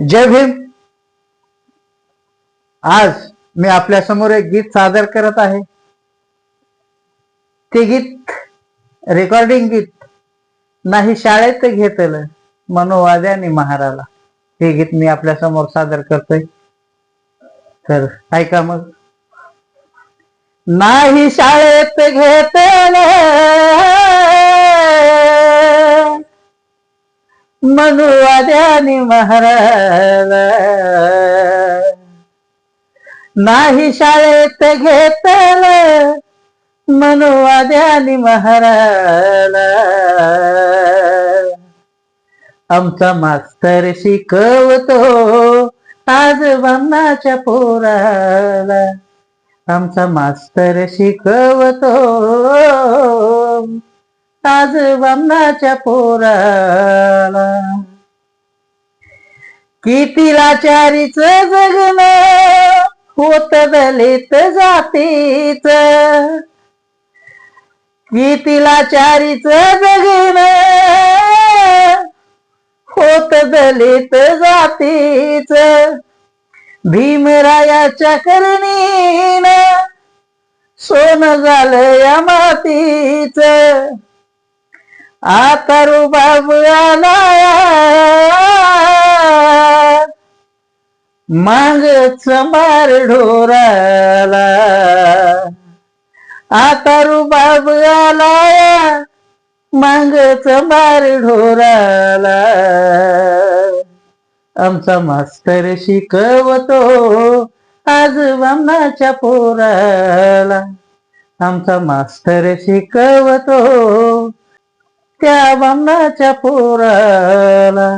जय भीम. आज मी आपल्या समोर एक गीत सादर करत आहे. ते गीत रेकॉर्डिंग गीत नाही शाळेत घेतलं मनोवाद्याने महाराला. हे गीत मी आपल्या समोर सादर करतोय, तर ऐका मग. नाही शाळेत घेतलं मनोवाद्याने महाराला, नाही शाळेत घेतलं मनोवाद्याने महाराला. आमचा मास्तर शिकवतो आज बामणाच्या पोराला. आमचा मास्तर शिकवतो आज बामणाच्या पोराला. किती लाचारीच जगणं होत दलित जातीच, किती लाचारीच जगणं होत दलित जातीच. भीमरायाच्या करणीनं सोनं झालं या मातीच. आता रुबाब आला मागच मार ढोराला. आता रुबाब आला मागच मार ढोराला. आमचा मास्तर शिकवतो आज बामणाच्या पोराला. आमचा मास्तर शिकवतो त्या बामणाच्या पोराला.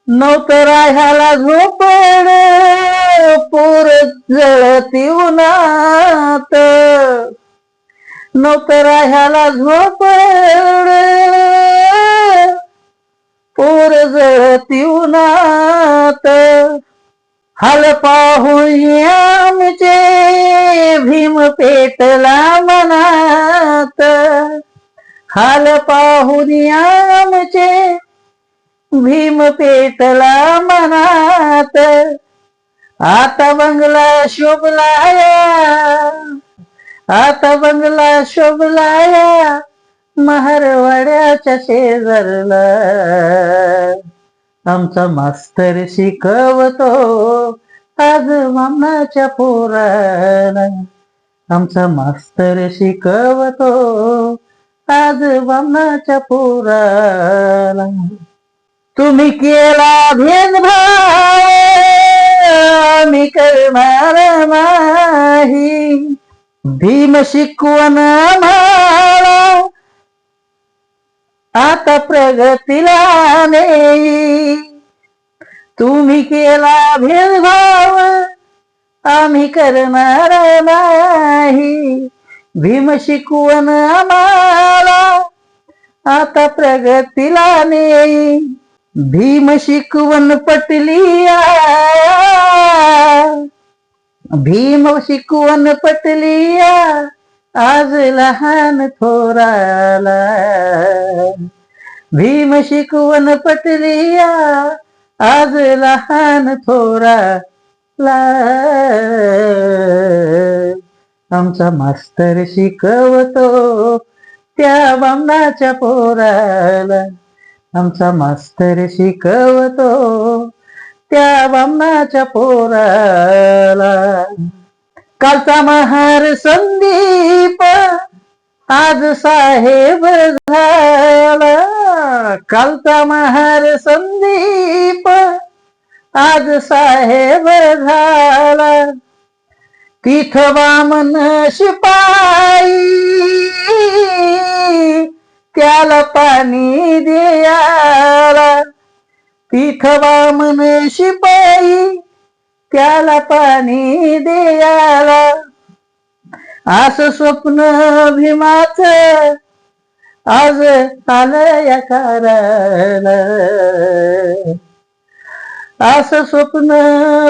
नव्हतं राहायला झोपड पोर जळती उन्हात. नव्हतं राहायला झोपड पोर जळती उन्हात. हाल पाहून आमचे भीम पेटला मनात. हाल पाहून आमचे भीम पेटला मनात. आता बंगला शोभलाया, आता बंगला शोभलाया महारवाड्याच्या शेजारला. आमचा मास्तर शिकवतो आज बामणाच्या पोराला. आमचा मास्तर शिकवतो आज बामणाच्या पोराला. तुम्ही केला भेदभाव आम्ही करणार नाही. भीम शिकवण आम्हाला आता प्रगतीला नेई. तुम्ही केला भेदभाव आम्ही करणार नाही. भीम शिकवण आम्हाला आता प्रगतीला नेई. भीम शिकवण पटली भीम शिकवण पटली आज लहान थोराला. भीम शिकवण पटली आज लहान थोराला. आमचा मास्तर शिकवतो त्या बामणाच्या पोराला. आमचा मास्तर शिकवतो त्या बामणाच्या पोराला. कालचा महार संदीप आज साहेब झाला. कालचा महार संदीप आज साहेब झाला. तिथ बामण शिपाई त्याला पाणी द्यायला. तिथ बामण शिपाई त्याला पाणी द्यायला. असं स्वप्न भीमाच आज आलं या करायला. असं स्वप्न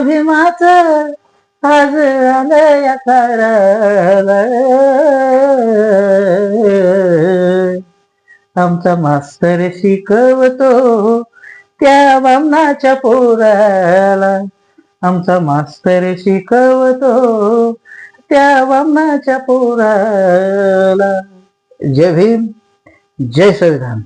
भीमाच आज आलं या करायला. आमचा मास्तर शिकवतो त्या बामणाच्या पोराला आमचा मास्तर शिकवतो, त्या बामणाच्या पोराला. जय भीम, जय संविधान.